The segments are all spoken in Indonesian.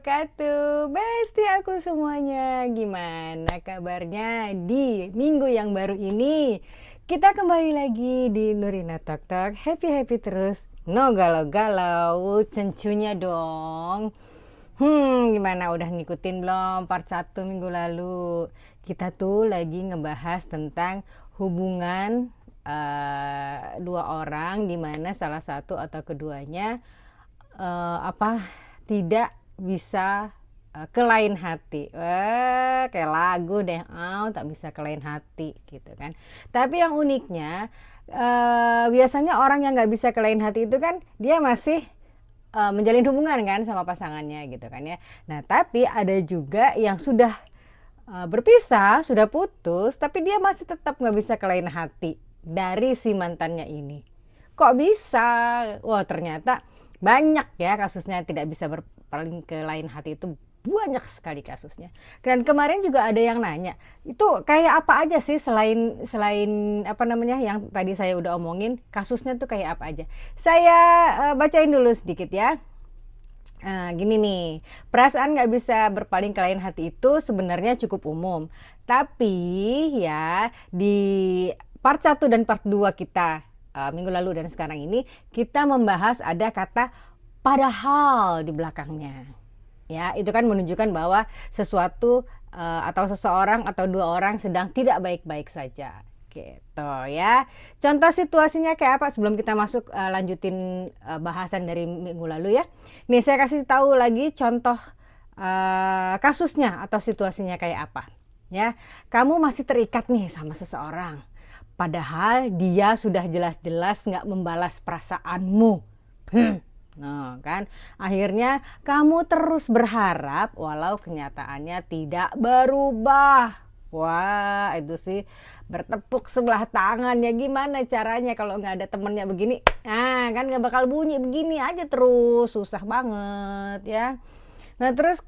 wabarakatuh. Besti aku semuanya. Gimana kabarnya di minggu yang baru ini? Kita kembali lagi di Nurina Talk Talk. Happy terus. No galau-galau. Cencunya dong. Gimana udah ngikutin belum part 1 minggu lalu? Kita tuh lagi ngebahas tentang hubungan dua orang, dimana salah satu atau keduanya tidak bisa ke lain hati. Kayak lagu deh, tak bisa ke lain hati gitu kan. Tapi yang uniknya biasanya orang yang nggak bisa ke lain hati itu kan dia masih menjalin hubungan kan sama pasangannya gitu kan ya. Nah tapi ada juga yang sudah berpisah, sudah putus, tapi dia masih tetap nggak bisa ke lain hati dari si mantannya ini. Kok bisa? Wah ternyata banyak ya kasusnya tidak bisa berpaling ke lain hati, itu banyak sekali kasusnya. Dan kemarin juga ada yang nanya, itu kayak apa aja sih selain apa namanya yang tadi saya udah omongin, kasusnya tuh kayak apa aja. Saya bacain dulu sedikit ya. Gini nih, perasaan nggak bisa berpaling ke lain hati itu sebenarnya cukup umum. Tapi ya di part 1 dan part 2 kita minggu lalu dan sekarang ini kita membahas ada kata padahal di belakangnya. Ya, itu kan menunjukkan bahwa sesuatu atau seseorang atau dua orang sedang tidak baik-baik saja. Gitu ya. Contoh situasinya kayak apa sebelum kita masuk lanjutin bahasan dari minggu lalu ya. Nih saya kasih tahu lagi contoh kasusnya atau situasinya kayak apa. Ya, kamu masih terikat nih sama seseorang. Padahal dia sudah jelas-jelas nggak membalas perasaanmu. Nah kan, akhirnya kamu terus berharap walau kenyataannya tidak berubah. Wah itu sih bertepuk sebelah tangan ya, gimana caranya kalau nggak ada temennya begini. Nah kan nggak bakal bunyi begini aja terus, susah banget ya. Nah terus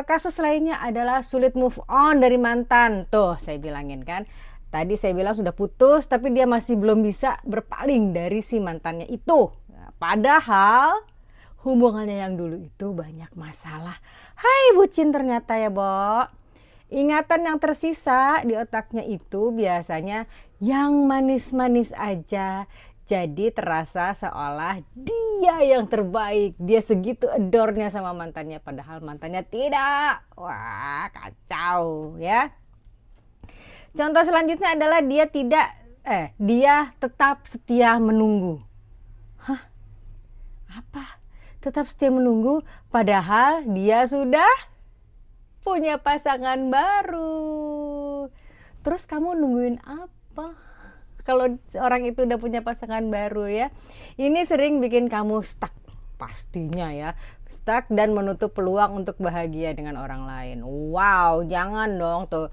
kasus lainnya adalah sulit move on dari mantan. Tuh saya bilangin kan, tadi saya bilang sudah putus tapi dia masih belum bisa berpaling dari si mantannya itu. Nah, padahal hubungannya yang dulu itu banyak masalah. Hai bucin ternyata ya, Bo. Ingatan yang tersisa di otaknya itu biasanya yang manis-manis aja. Jadi terasa seolah dia yang terbaik. Dia segitu adornya sama mantannya padahal mantannya tidak. Wah, kacau ya. Contoh selanjutnya adalah dia tetap setia menunggu. Hah? Apa? Tetap setia menunggu padahal dia sudah punya pasangan baru. Terus kamu nungguin apa? Kalau orang itu udah punya pasangan baru ya. Ini sering bikin kamu stuck pastinya ya. Stuck dan menutup peluang untuk bahagia dengan orang lain. Wow, jangan dong tuh.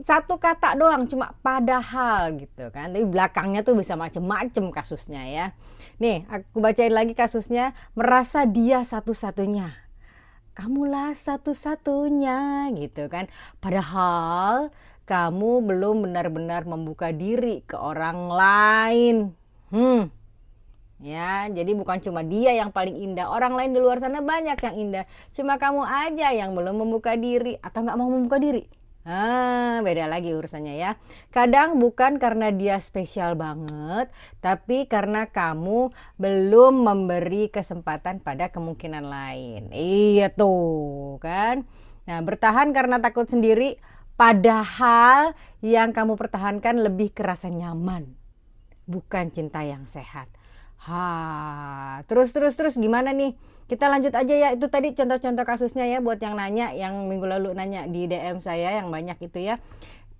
Satu kata doang cuma padahal gitu kan, tapi belakangnya tuh bisa macem-macem kasusnya ya. Nih aku bacain lagi kasusnya. Merasa dia satu-satunya, kamulah satu-satunya gitu kan, padahal kamu belum benar-benar membuka diri ke orang lain. Ya, jadi bukan cuma dia yang paling indah, orang lain di luar sana banyak yang indah, cuma kamu aja yang belum membuka diri atau nggak mau membuka diri. Beda lagi urusannya ya. Kadang bukan karena dia spesial banget, tapi karena kamu belum memberi kesempatan pada kemungkinan lain. Iya tuh kan. Nah, bertahan karena takut sendiri, padahal yang kamu pertahankan lebih kerasa nyaman, bukan cinta yang sehat. Terus gimana nih? Kita lanjut aja ya. Itu tadi contoh-contoh kasusnya ya buat yang nanya, yang minggu lalu nanya di DM saya yang banyak itu ya.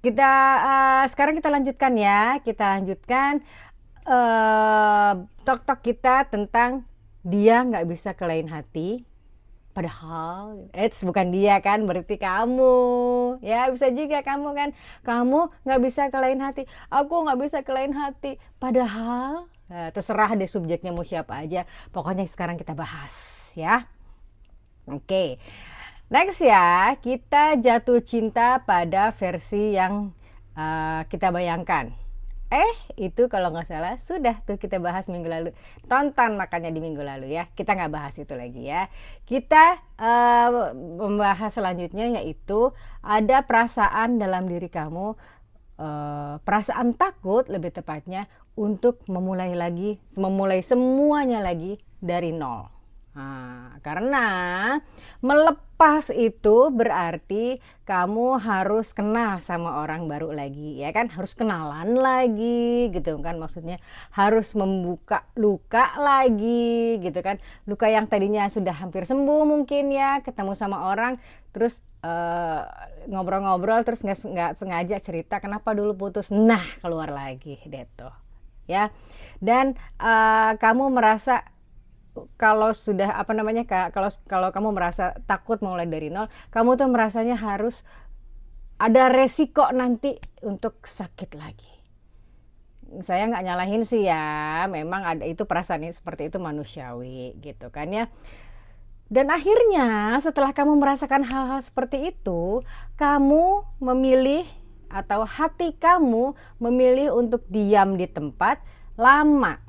Kita sekarang kita lanjutkan ya. Kita lanjutkan talk-talk kita tentang dia nggak bisa ke lain hati. Padahal bukan dia kan, berarti kamu ya, bisa juga kamu kan, kamu nggak bisa ke lain hati, aku nggak bisa ke lain hati, padahal terserah deh subjeknya mau siapa aja, pokoknya sekarang kita bahas ya. Oke, next ya, kita jatuh cinta pada versi yang kita bayangkan. Itu kalau nggak salah sudah tuh kita bahas minggu lalu. Tonton makanya di minggu lalu ya. Kita nggak bahas itu lagi ya. Kita membahas selanjutnya yaitu ada perasaan dalam diri kamu, perasaan takut lebih tepatnya untuk memulai semuanya lagi dari nol. Nah, karena melepas itu berarti kamu harus kenal sama orang baru lagi, ya kan? Harus kenalan lagi gitu kan, maksudnya harus membuka luka lagi gitu kan. Luka yang tadinya sudah hampir sembuh mungkin ya, ketemu sama orang terus ngobrol-ngobrol terus nggak sengaja cerita kenapa dulu putus, nah keluar lagi deh tuh ya. Dan kamu merasa kalau sudah kalau kamu merasa takut mulai dari nol, kamu tuh merasanya harus ada resiko nanti untuk sakit lagi. Saya nggak nyalahin sih ya, memang ada itu perasaan seperti itu manusiawi gitu kan ya. Dan akhirnya setelah kamu merasakan hal-hal seperti itu, kamu memilih atau hati kamu memilih untuk diam di tempat lama.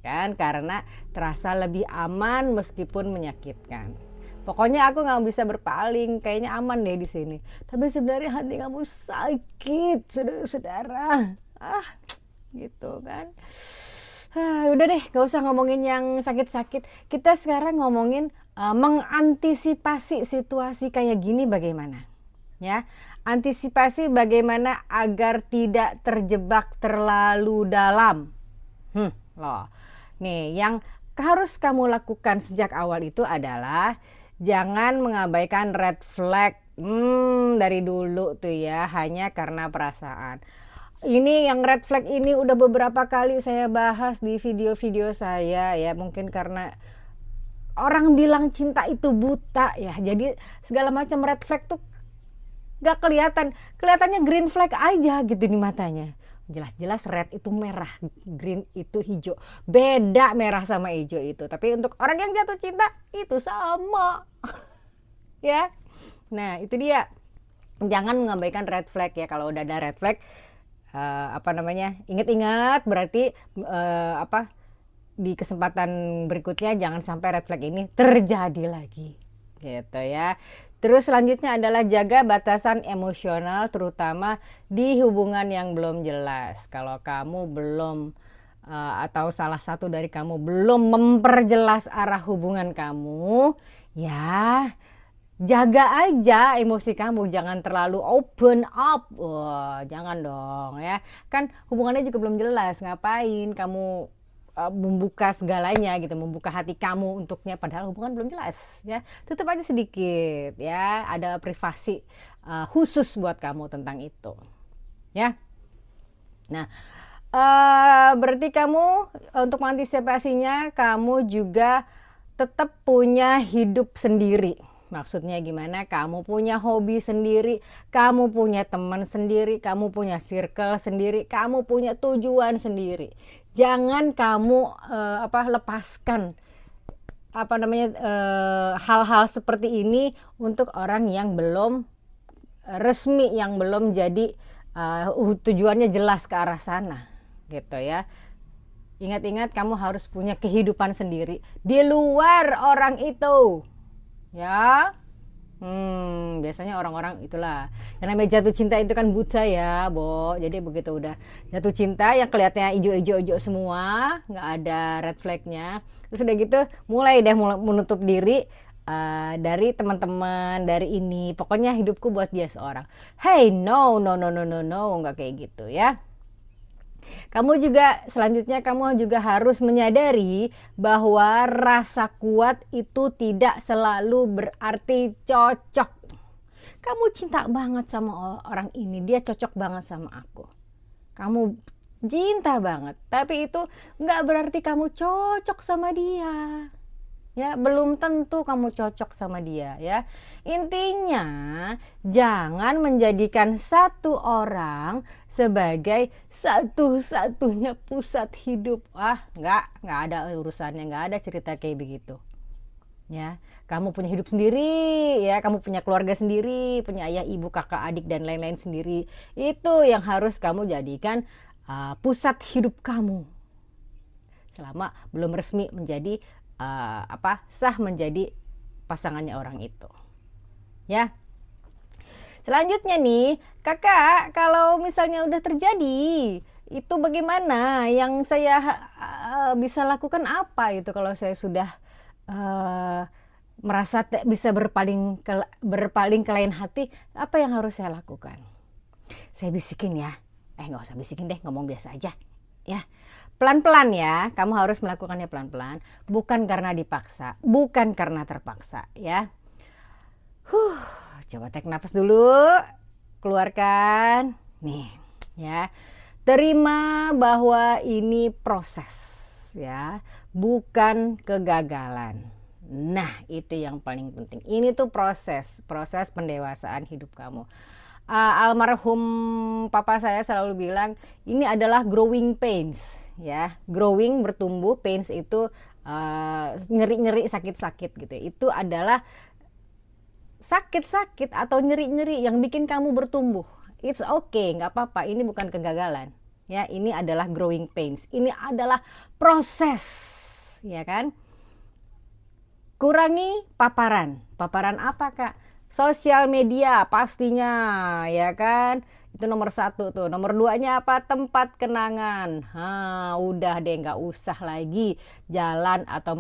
Kan karena terasa lebih aman meskipun menyakitkan. Pokoknya aku nggak bisa berpaling, kayaknya aman deh di sini. Tapi sebenarnya hati kamu sakit, saudara. Gitu kan. Udah deh, gak usah ngomongin yang sakit-sakit. Kita sekarang ngomongin mengantisipasi situasi kayak gini bagaimana, ya? Antisipasi bagaimana agar tidak terjebak terlalu dalam. Loh, nih yang harus kamu lakukan sejak awal itu adalah jangan mengabaikan red flag dari dulu tuh ya, hanya karena perasaan. Ini yang red flag ini udah beberapa kali saya bahas di video-video saya ya, mungkin karena orang bilang cinta itu buta ya, jadi segala macam red flag tuh gak kelihatannya green flag aja gitu di matanya. Jelas-jelas red itu merah, green itu hijau. Beda merah sama hijau itu. Tapi untuk orang yang jatuh cinta itu sama. Ya. Nah, itu dia. Jangan mengabaikan red flag ya. Kalau udah ada red flag, ingat-ingat berarti di kesempatan berikutnya jangan sampai red flag ini terjadi lagi. Gitu ya. Terus selanjutnya adalah jaga batasan emosional terutama di hubungan yang belum jelas. Kalau kamu belum atau salah satu dari kamu belum memperjelas arah hubungan kamu, ya jaga aja emosi kamu, jangan terlalu open up. Wah, jangan dong ya. Kan hubungannya juga belum jelas, ngapain kamu membuka segalanya gitu, membuka hati kamu untuknya padahal hubungan belum jelas ya. Tutup aja sedikit ya, ada privasi khusus buat kamu tentang itu ya. Nah, berarti kamu untuk mengantisipasinya kamu juga tetap punya hidup sendiri. Maksudnya gimana? Kamu punya hobi sendiri, kamu punya teman sendiri, kamu punya circle sendiri, kamu punya tujuan sendiri. Jangan kamu lepaskan hal-hal seperti ini untuk orang yang belum resmi, yang belum jadi tujuannya jelas ke arah sana, gitu ya. Ingat-ingat kamu harus punya kehidupan sendiri di luar orang itu. Ya, biasanya orang-orang itulah yang namanya jatuh cinta itu kan buta ya, Bo. Jadi begitu udah jatuh cinta yang kelihatannya ijo-ijo semua, nggak ada red flagnya, terus udah gitu mulai menutup diri dari teman-teman, dari ini. Pokoknya hidupku buat dia seorang. Hey, no, nggak kayak gitu ya. Selanjutnya kamu juga harus menyadari bahwa rasa kuat itu tidak selalu berarti cocok. Kamu cinta banget sama orang ini, dia cocok banget sama aku. Kamu cinta banget, tapi itu nggak berarti kamu cocok sama dia. Ya, belum tentu kamu cocok sama dia ya. Intinya jangan menjadikan satu orang sebagai satu-satunya pusat hidup. Nggak ada urusannya, nggak ada cerita kayak begitu. Ya, kamu punya hidup sendiri, ya, kamu punya keluarga sendiri, punya ayah, ibu, kakak, adik dan lain-lain sendiri. Itu yang harus kamu jadikan pusat hidup kamu selama belum resmi menjadi sah menjadi pasangannya orang itu. Ya. Selanjutnya nih, kakak, kalau misalnya udah terjadi, itu bagaimana? Yang saya bisa lakukan apa itu kalau saya sudah uh, merasa bisa berpaling ke lain hati? Apa yang harus saya lakukan? Saya bisikin ya. Nggak usah bisikin deh, ngomong biasa aja. Ya, pelan-pelan ya. Kamu harus melakukannya pelan-pelan, bukan karena dipaksa, bukan karena terpaksa, ya. Coba tarik nafas dulu, keluarkan. Nih, ya. Terima bahwa ini proses, ya, bukan kegagalan. Nah, itu yang paling penting. Ini tuh proses pendewasaan hidup kamu. Almarhum papa saya selalu bilang, ini adalah growing pains, ya. Growing, bertumbuh, pains itu nyeri-nyeri, sakit-sakit gitu. Itu adalah sakit-sakit atau nyeri-nyeri yang bikin kamu bertumbuh. It's okay, nggak apa-apa. Ini bukan kegagalan. Ya, ini adalah growing pains. Ini adalah proses, ya kan? Kurangi paparan. Paparan apa, Kak? Sosial media pastinya, ya kan? Itu nomor 1 tuh. Nomor 2-nya apa? Tempat kenangan. Udah deh, nggak usah lagi jalan atau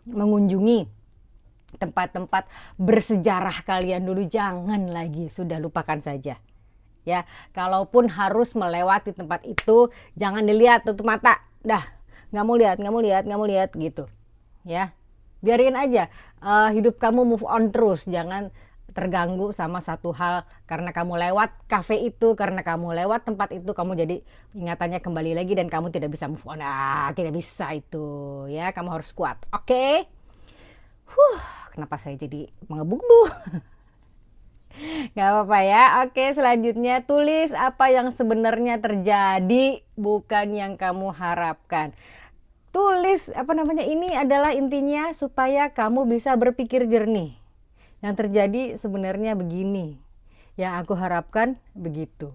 mengunjungi tempat-tempat bersejarah kalian dulu. Jangan lagi, sudah lupakan saja. Ya, kalaupun harus melewati tempat itu, jangan dilihat, tutup mata. Dah, nggak mau lihat gitu. Ya, biarin aja. Hidup kamu move on terus. Jangan terganggu sama satu hal karena kamu lewat kafe itu, karena kamu lewat tempat itu, kamu jadi ingatannya kembali lagi dan kamu tidak bisa move on. Tidak bisa itu. Ya, kamu harus kuat. Oke? Kenapa saya jadi mengebu-gebu? Gak apa-apa ya. Oke, selanjutnya tulis apa yang sebenarnya terjadi, bukan yang kamu harapkan. Tulis ini adalah intinya supaya kamu bisa berpikir jernih. Yang terjadi sebenarnya begini, yang aku harapkan begitu.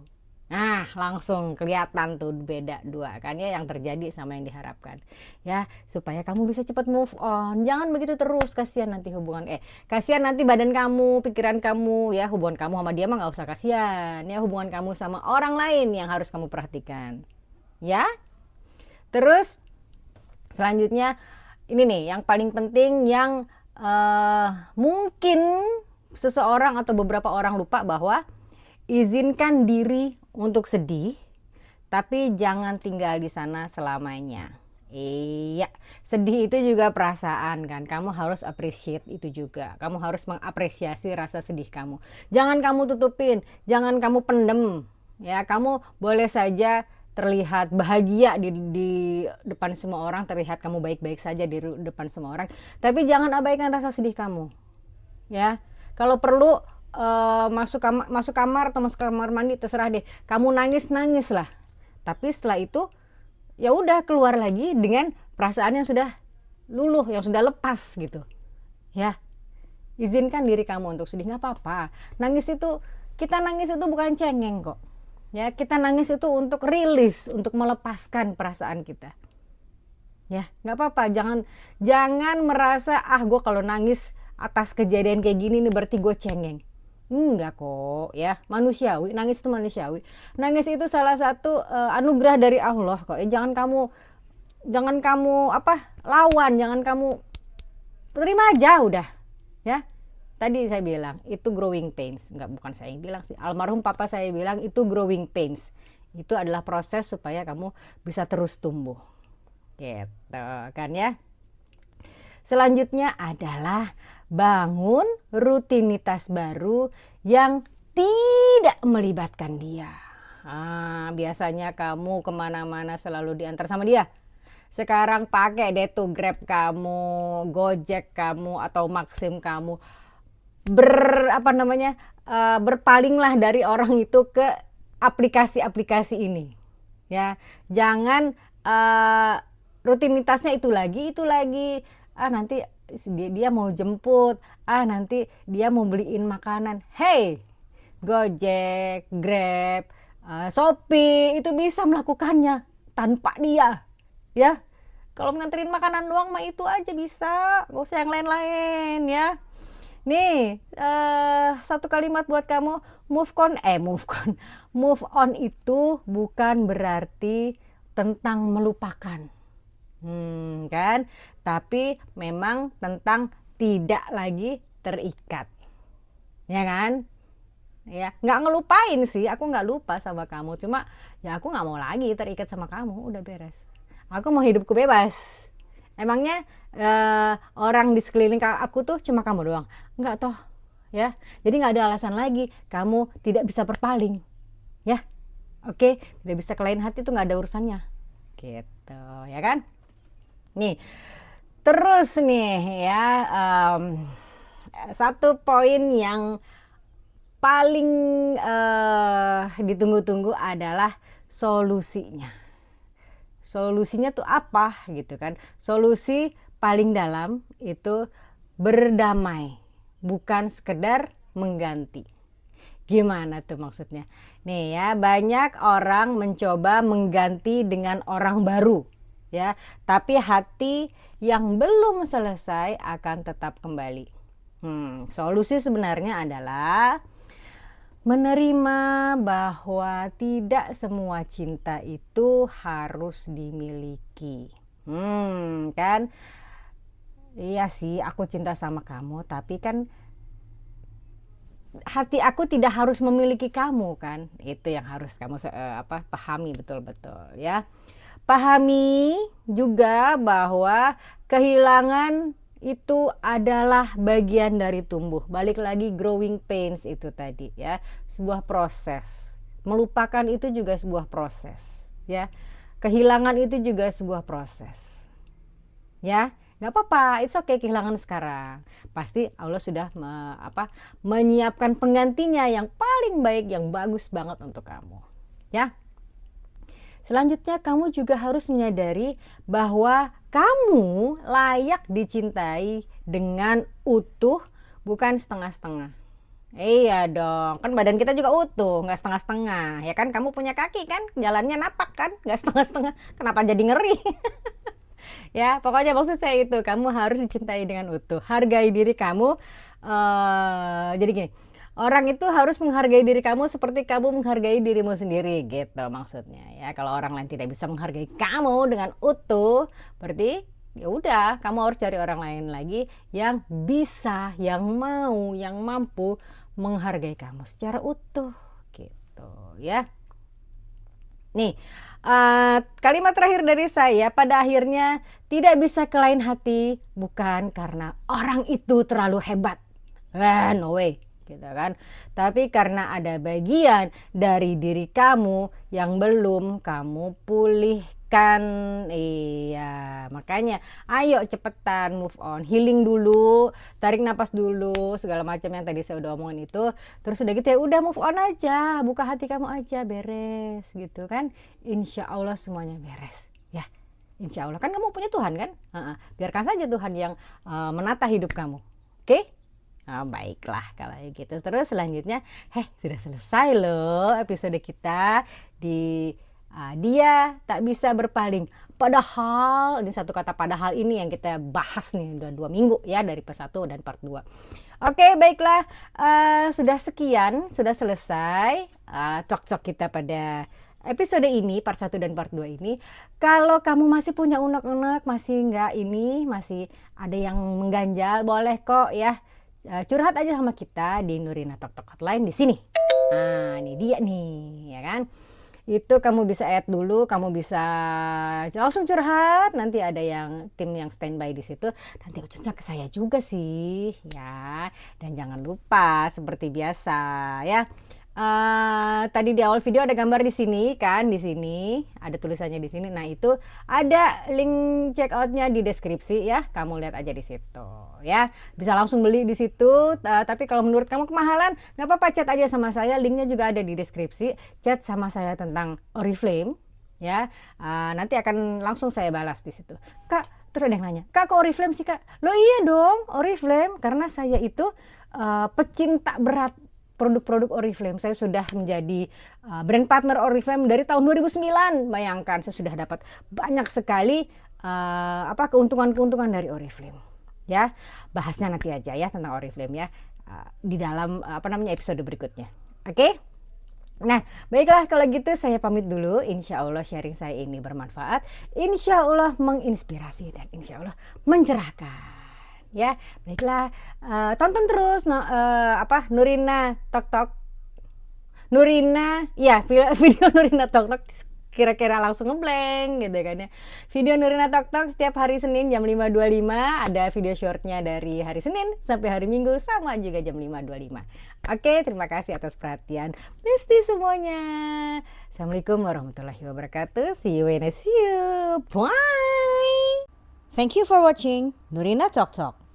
Nah, langsung kelihatan tuh beda dua kan ya, yang terjadi sama yang diharapkan. Ya, supaya kamu bisa cepat move on. Jangan begitu terus, kasihan nanti kasihan nanti badan kamu, pikiran kamu, ya. Hubungan kamu sama dia mah nggak usah kasihan, ya. Hubungan kamu sama orang lain yang harus kamu perhatikan. Ya. Terus selanjutnya ini nih yang paling penting, yang mungkin seseorang atau beberapa orang lupa, bahwa izinkan diri untuk sedih, tapi jangan tinggal di sana selamanya. Iya, sedih itu juga perasaan kan. Kamu harus appreciate itu juga. Kamu harus mengapresiasi rasa sedih kamu. Jangan kamu tutupin, jangan kamu pendem. Ya, kamu boleh saja terlihat bahagia di depan semua orang, terlihat kamu baik-baik saja di depan semua orang, tapi jangan abaikan rasa sedih kamu. Ya, kalau perlu masuk kamar atau masuk kamar mandi, terserah deh, kamu nangis lah, tapi setelah itu ya udah keluar lagi dengan perasaan yang sudah luluh, yang sudah lepas gitu. Ya, izinkan diri kamu untuk sedih, nggak apa-apa. Kita nangis itu bukan cengeng kok. Ya, kita nangis itu untuk rilis, untuk melepaskan perasaan kita. Ya, nggak apa-apa. Jangan merasa gue kalau nangis atas kejadian kayak gini nih berarti gue cengeng. Enggak kok, ya. Manusiawi, nangis itu manusiawi. Nangis itu salah satu anugerah dari Allah kok. Jangan kamu lawan, jangan kamu terima aja udah. Ya. Tadi saya bilang itu growing pains. Bukan saya yang bilang sih. Almarhum papa saya bilang itu growing pains. Itu adalah proses supaya kamu bisa terus tumbuh. Gitu kan ya. Selanjutnya adalah bangun rutinitas baru yang tidak melibatkan dia. Biasanya kamu kemana-mana selalu diantar sama dia. Sekarang pakai deh tuh Grab kamu, Gojek kamu, atau Maxim kamu. Berpalinglah dari orang itu ke aplikasi-aplikasi ini. Ya, jangan rutinitasnya itu lagi nanti dia mau jemput, nanti dia mau beliin makanan. Hey, Gojek, Grab, Shopee itu bisa melakukannya tanpa dia, ya. Kalau nganterin makanan doang mah itu aja bisa, gak usah yang lain-lain ya. Nih, satu kalimat buat kamu, move on itu bukan berarti tentang melupakan, kan? Tapi memang tentang tidak lagi terikat, ya kan? Ya, nggak ngelupain sih, aku nggak lupa sama kamu, cuma ya aku nggak mau lagi terikat sama kamu, udah beres. Aku mau hidupku bebas. Emangnya orang di sekeliling aku tuh cuma kamu doang? Nggak toh, ya. Jadi nggak ada alasan lagi kamu tidak bisa berpaling, ya. Oke, tidak bisa ke lain hati tuh nggak ada urusannya, gitu, ya kan? Nih, terus nih ya, satu poin yang paling ditunggu-tunggu adalah solusinya. Solusinya tuh apa gitu kan? Solusi paling dalam itu berdamai, bukan sekedar mengganti. Gimana tuh maksudnya? Nih ya, banyak orang mencoba mengganti dengan orang baru, ya. Tapi hati yang belum selesai akan tetap kembali. Solusi sebenarnya adalah menerima bahwa tidak semua cinta itu harus dimiliki. Kan? Iya sih, aku cinta sama kamu, tapi kan hati aku tidak harus memiliki kamu kan. Itu yang harus kamu pahami betul-betul ya. Pahami juga bahwa kehilangan itu adalah bagian dari tumbuh. Balik lagi growing pains itu tadi ya, sebuah proses. Melupakan itu juga sebuah proses ya. Kehilangan itu juga sebuah proses. Ya, nggak apa-apa, it's okay kehilangan sekarang. Pasti Allah sudah menyiapkan penggantinya yang paling baik, yang bagus banget untuk kamu. Ya. Selanjutnya kamu juga harus menyadari bahwa kamu layak dicintai dengan utuh, bukan setengah-setengah. Iya dong, kan badan kita juga utuh, nggak setengah-setengah. Ya kan, kamu punya kaki kan, jalannya napak kan, nggak setengah-setengah. Kenapa jadi ngeri? Ya, pokoknya maksud saya itu, kamu harus dicintai dengan utuh. Hargai diri kamu. Jadi gini, orang itu harus menghargai diri kamu seperti kamu menghargai dirimu sendiri, gitu maksudnya ya. Kalau orang lain tidak bisa menghargai kamu dengan utuh, berarti ya udah, kamu harus cari orang lain lagi yang bisa, yang mau, yang mampu menghargai kamu secara utuh, gitu ya. Nih, kalimat terakhir dari saya, pada akhirnya tidak bisa ke lain hati bukan karena orang itu terlalu hebat. No way. Gitu kan, tapi karena ada bagian dari diri kamu yang belum kamu pulihkan. Iya, makanya ayo cepetan move on, healing dulu, tarik napas dulu, segala macam yang tadi saya udah omongin itu. Terus udah gitu ya udah move on aja, buka hati kamu aja, beres gitu kan. Insya Allah semuanya beres ya. Insya Allah, kan kamu punya Tuhan kan. Biarkan saja Tuhan yang menata hidup kamu. Oke? Baiklah kalau gitu. Terus selanjutnya, sudah selesai loh episode kita di dia tak bisa berpaling. Padahal, ini satu kata padahal ini yang kita bahas nih udah 2 minggu ya, dari part 1 dan part 2. Oke, baiklah, sudah sekian, sudah selesai cok-cok kita pada episode ini, part 1 dan part 2 ini. Kalau kamu masih punya unek-unek, masih masih ada yang mengganjal, boleh kok ya. Curhat aja sama kita di Nurina Talk Talk Hotline di sini. Ini dia nih, ya kan? Itu kamu bisa add dulu, kamu bisa langsung curhat. Nanti ada yang tim yang standby di situ. Nanti ujungnya ke saya juga sih, ya. Dan jangan lupa seperti biasa, ya. Tadi di awal video ada gambar di sini kan, di sini ada tulisannya di sini. Nah, itu ada link check outnya di deskripsi ya, kamu lihat aja di situ ya, bisa langsung beli di situ. Tapi kalau menurut kamu kemahalan, nggak apa-apa, chat aja sama saya, linknya juga ada di deskripsi. Chat sama saya tentang Oriflame ya, nanti akan langsung saya balas di situ. Kak, Terus ada yang nanya, Kak kok Oriflame sih Kak? Loh iya dong Oriflame, karena saya itu pecinta berat produk-produk Oriflame. Saya sudah menjadi brand partner Oriflame dari tahun 2009. Bayangkan saya sudah dapat banyak sekali keuntungan-keuntungan dari Oriflame. Ya, bahasnya nanti aja ya tentang Oriflame ya di dalam episode berikutnya. Oke? Nah, baiklah kalau gitu saya pamit dulu. Insya Allah sharing saya ini bermanfaat. Insya Allah menginspirasi dan insya Allah mencerahkan. Ya, baiklah, tonton terus Nurina Tok Tok. Nurina, ya video Nurina Tok Tok kira-kira langsung ngeblank gitu kan ya. Video Nurina Tok Tok setiap hari Senin jam 5.25, ada video shortnya dari hari Senin sampai hari Minggu sama juga jam 5.25. Oke, terima kasih atas perhatian Besti semuanya. Assalamualaikum warahmatullahi wabarakatuh. See you when I see you. Bye. Thank you for watching Nurina Tok Tok.